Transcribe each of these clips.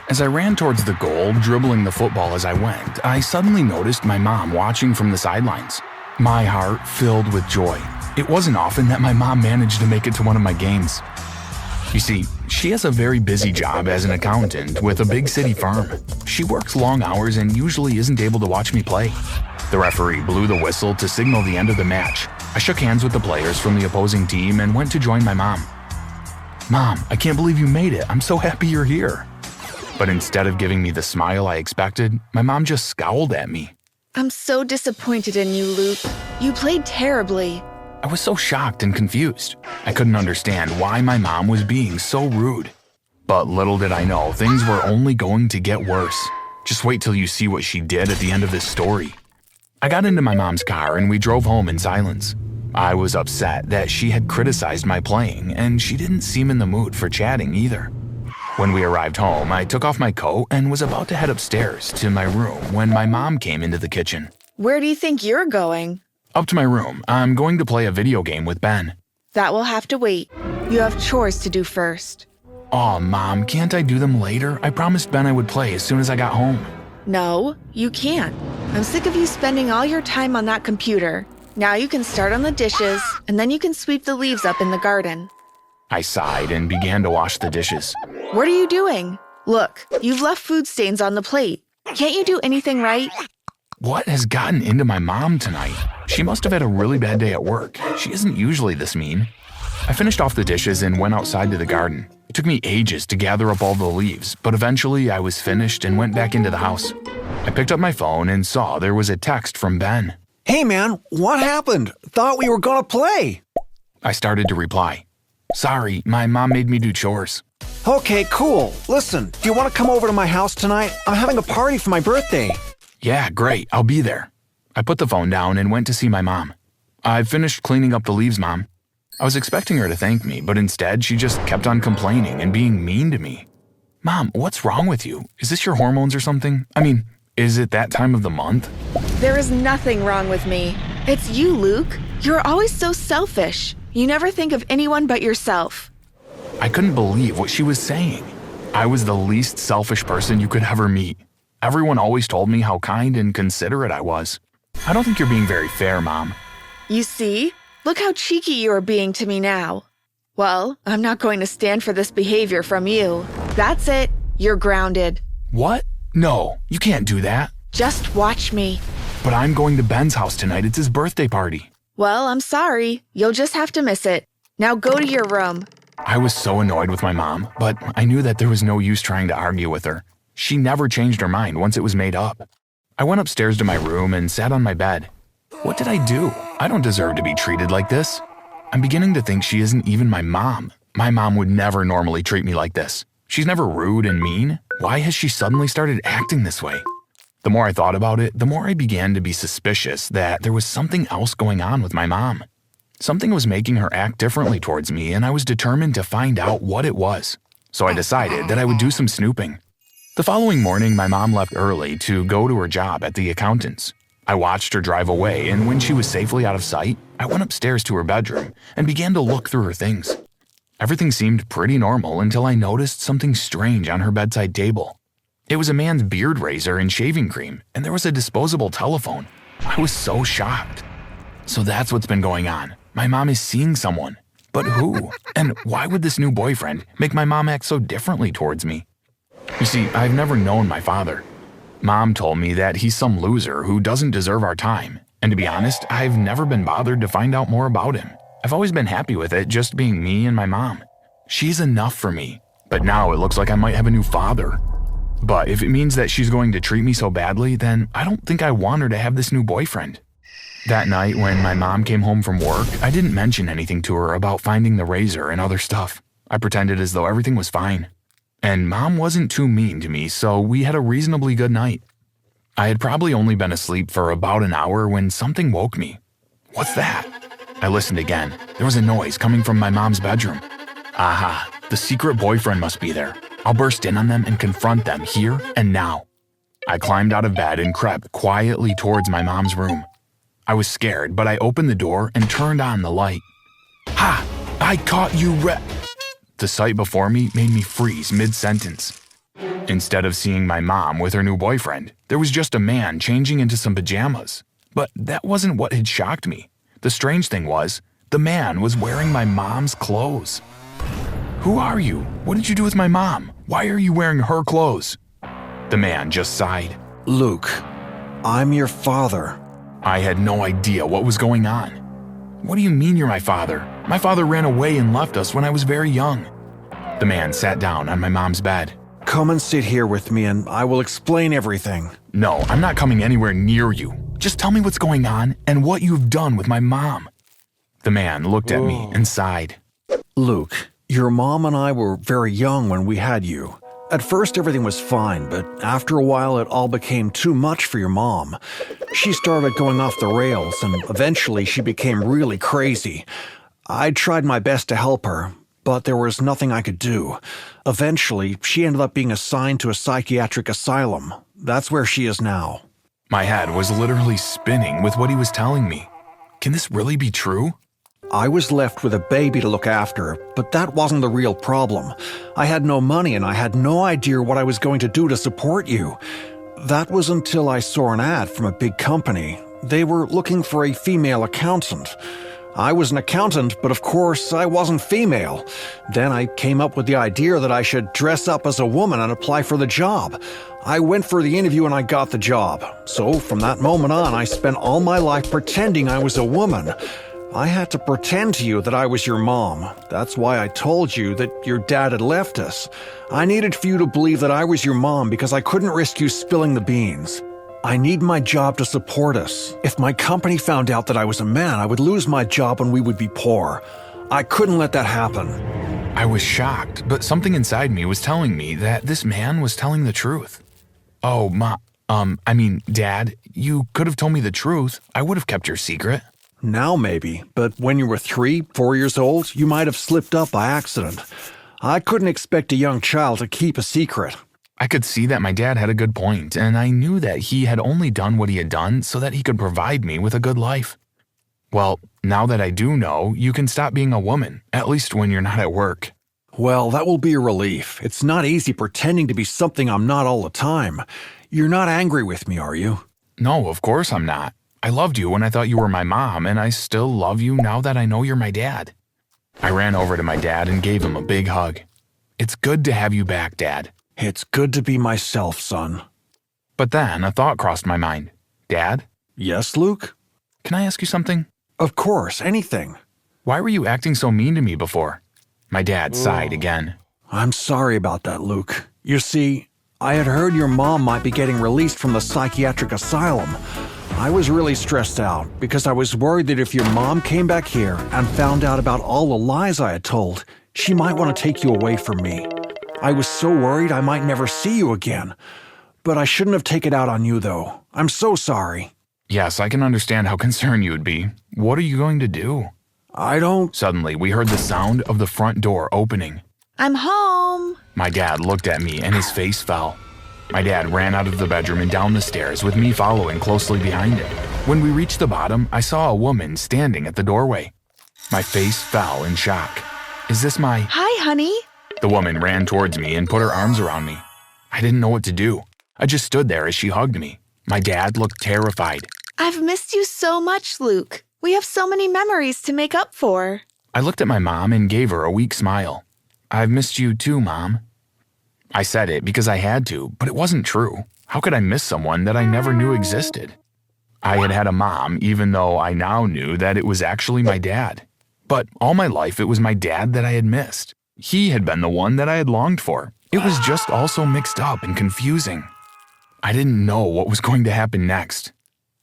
As I ran towards the goal, dribbling the football as I went, I suddenly noticed my mom watching from the sidelines. My heart filled with joy. It wasn't often that my mom managed to make it to one of my games. You see, she has a very busy job as an accountant with a big city firm. She works long hours and usually isn't able to watch me play. The referee blew the whistle to signal the end of the match. I shook hands with the players from the opposing team and went to join my mom. "Mom, I can't believe you made it. I'm so happy you're here." But instead of giving me the smile I expected, my mom just scowled at me. I'm so disappointed in you, Luke. You played terribly. I was so shocked and confused. I couldn't understand why my mom was being so rude. But little did I know, things were only going to get worse. Just wait till you see what she did at the end of this story. I got into my mom's car and we drove home in silence. I was upset that she had criticized my playing, and she didn't seem in the mood for chatting either. When we arrived home, I took off my coat and was about to head upstairs to my room when my mom came into the kitchen. Where do you think you're going? Up to my room. I'm going to play a video game with Ben. That will have to wait. You have chores to do first. Aw, Mom, can't I do them later? I promised Ben I would play as soon as I got home. No, you can't. I'm sick of you spending all your time on that computer. Now you can start on the dishes, and then you can sweep the leaves up in the garden. I sighed and began to wash the dishes. What are you doing? Look, you've left food stains on the plate. Can't you do anything right? What has gotten into my mom tonight? She must have had a really bad day at work. She isn't usually this mean. I finished off the dishes and went outside to the garden. It took me ages to gather up all the leaves, but eventually I was finished and went back into the house. I picked up my phone and saw there was a text from Ben. "Hey man, what happened? Thought we were gonna play." I started to reply. "Sorry, my mom made me do chores." "Okay, cool. Listen, do you want to come over to my house tonight? I'm having a party for my birthday." "Yeah, great, I'll be there." I put the phone down and went to see my mom. "I've finished cleaning up the leaves, Mom." I was expecting her to thank me, but instead she just kept on complaining and being mean to me. "Mom, what's wrong with you? Is this your hormones or something? I mean, is it that time of the month?" There is nothing wrong with me. It's you, Luke. You're always so selfish. You never think of anyone but yourself. I couldn't believe what she was saying. I was the least selfish person you could ever meet. Everyone always told me how kind and considerate I was. I don't think you're being very fair, Mom. You see? Look how cheeky you are being to me now. Well, I'm not going to stand for this behavior from you. That's it. You're grounded. What? No, you can't do that. Just watch me. But I'm going to Ben's house tonight. It's his birthday party. Well, I'm sorry. You'll just have to miss it. Now go to your room. I was so annoyed with my mom, but I knew that there was no use trying to argue with her. She never changed her mind once it was made up. I went upstairs to my room and sat on my bed. What did I do? I don't deserve to be treated like this. I'm beginning to think she isn't even my mom. My mom would never normally treat me like this. She's never rude and mean. Why has she suddenly started acting this way? The more I thought about it, the more I began to be suspicious that there was something else going on with my mom. Something was making her act differently towards me, and I was determined to find out what it was. So I decided that I would do some snooping. The following morning, my mom left early to go to her job at the accountant's. I watched her drive away, and when she was safely out of sight, I went upstairs to her bedroom and began to look through her things. Everything seemed pretty normal until I noticed something strange on her bedside table. It was a man's beard razor and shaving cream, and there was a disposable telephone. I was so shocked. So that's what's been going on. My mom is seeing someone. But who? And why would this new boyfriend make my mom act so differently towards me? You see, I've never known my father. Mom told me that he's some loser who doesn't deserve our time. And to be honest, I've never been bothered to find out more about him. I've always been happy with it just being me and my mom. She's enough for me. But now it looks like I might have a new father. But if it means that she's going to treat me so badly, then I don't think I want her to have this new boyfriend. That night when my mom came home from work, I didn't mention anything to her about finding the razor and other stuff. I pretended as though everything was fine. And Mom wasn't too mean to me, so we had a reasonably good night. I had probably only been asleep for about an hour when something woke me. What's that? I listened again. There was a noise coming from my mom's bedroom. Aha, the secret boyfriend must be there. I'll burst in on them and confront them here and now. I climbed out of bed and crept quietly towards my mom's room. I was scared, but I opened the door and turned on the light. Ha! I caught you The sight before me made me freeze mid-sentence. Instead of seeing my mom with her new boyfriend, there was just a man changing into some pajamas. But that wasn't what had shocked me. The strange thing was, the man was wearing my mom's clothes. Who are you? What did you do with my mom? Why are you wearing her clothes? The man just sighed. Luke, I'm your father. I had no idea what was going on. What do you mean you're my father? My father ran away and left us when I was very young. The man sat down on my mom's bed. Come and sit here with me and I will explain everything. No, I'm not coming anywhere near you. Just tell me what's going on and what you've done with my mom. The man looked at me and sighed. Luke, your mom and I were very young when we had you. At first everything was fine, but after a while it all became too much for your mom. She started going off the rails and eventually she became really crazy. I tried my best to help her, but there was nothing I could do. Eventually, she ended up being assigned to a psychiatric asylum. That's where she is now. My head was literally spinning with what he was telling me. Can this really be true? I was left with a baby to look after, but that wasn't the real problem. I had no money and I had no idea what I was going to do to support you. That was until I saw an ad from a big company. They were looking for a female accountant. I was an accountant, but of course I wasn't female. Then I came up with the idea that I should dress up as a woman and apply for the job. I went for the interview and I got the job. So from that moment on, I spent all my life pretending I was a woman. I had to pretend to you that I was your mom. That's why I told you that your dad had left us. I needed for you to believe that I was your mom because I couldn't risk you spilling the beans. I need my job to support us. If my company found out that I was a man, I would lose my job and we would be poor. I couldn't let that happen. I was shocked, but something inside me was telling me that this man was telling the truth. Oh, Dad, you could have told me the truth. I would have kept your secret. Now maybe, but when you were 3, 4 years old, you might have slipped up by accident. I couldn't expect a young child to keep a secret. I could see that my dad had a good point, and I knew that he had only done what he had done so that he could provide me with a good life. Well, now that I do know, you can stop being a woman, at least when you're not at work. Well, that will be a relief. It's not easy pretending to be something I'm not all the time. You're not angry with me, are you? No, of course I'm not. I loved you when I thought you were my mom, and I still love you now that I know you're my dad. I ran over to my dad and gave him a big hug. It's good to have you back, Dad. It's good to be myself, son. But then a thought crossed my mind. Dad? Yes, Luke? Can I ask you something? Of course, anything. Why were you acting so mean to me before? My dad sighed again. I'm sorry about that, Luke. You see, I had heard your mom might be getting released from the psychiatric asylum. I was really stressed out because I was worried that if your mom came back here and found out about all the lies I had told, she might want to take you away from me. I was so worried I might never see you again. But I shouldn't have taken it out on you, though. I'm so sorry. Yes, I can understand how concerned you would be. What are you going to do? I don't... Suddenly, we heard the sound of the front door opening. I'm home. My dad looked at me and his face fell. My dad ran out of the bedroom and down the stairs with me following closely behind him. When we reached the bottom, I saw a woman standing at the doorway. My face fell in shock. Is this my... Hi, honey. The woman ran towards me and put her arms around me. I didn't know what to do. I just stood there as she hugged me. My dad looked terrified. I've missed you so much, Luke. We have so many memories to make up for. I looked at my mom and gave her a weak smile. I've missed you too, Mom. I said it because I had to, but it wasn't true. How could I miss someone that I never knew existed? I had had a mom, even though I now knew that it was actually my dad. But all my life, it was my dad that I had missed. He had been the one that I had longed for. It was just all so mixed up and confusing. I didn't know what was going to happen next.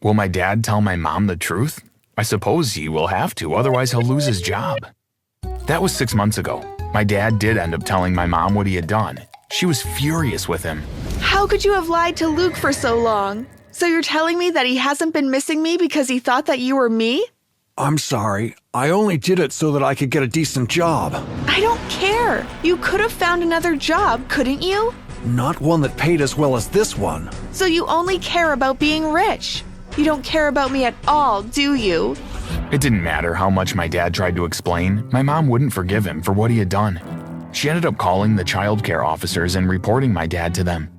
Will my dad tell my mom the truth? I suppose he will have to, otherwise he'll lose his job. That was 6 months ago. My dad did end up telling my mom what he had done. She was furious with him. How could you have lied to Luke for so long? So you're telling me that he hasn't been missing me because he thought that you were me? I'm sorry. I only did it so that I could get a decent job. I don't care. You could have found another job, couldn't you? Not one that paid as well as this one. So you only care about being rich. You don't care about me at all, do you? It didn't matter how much my dad tried to explain. My mom wouldn't forgive him for what he had done. She ended up calling the child care officers and reporting my dad to them.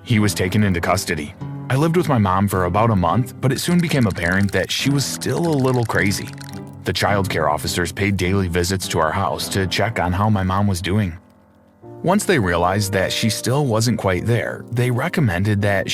He was taken into custody. I lived with my mom for about a month, but it soon became apparent that she was still a little crazy. The child care officers paid daily visits to our house to check on how my mom was doing. Once they realized that she still wasn't quite there, they recommended that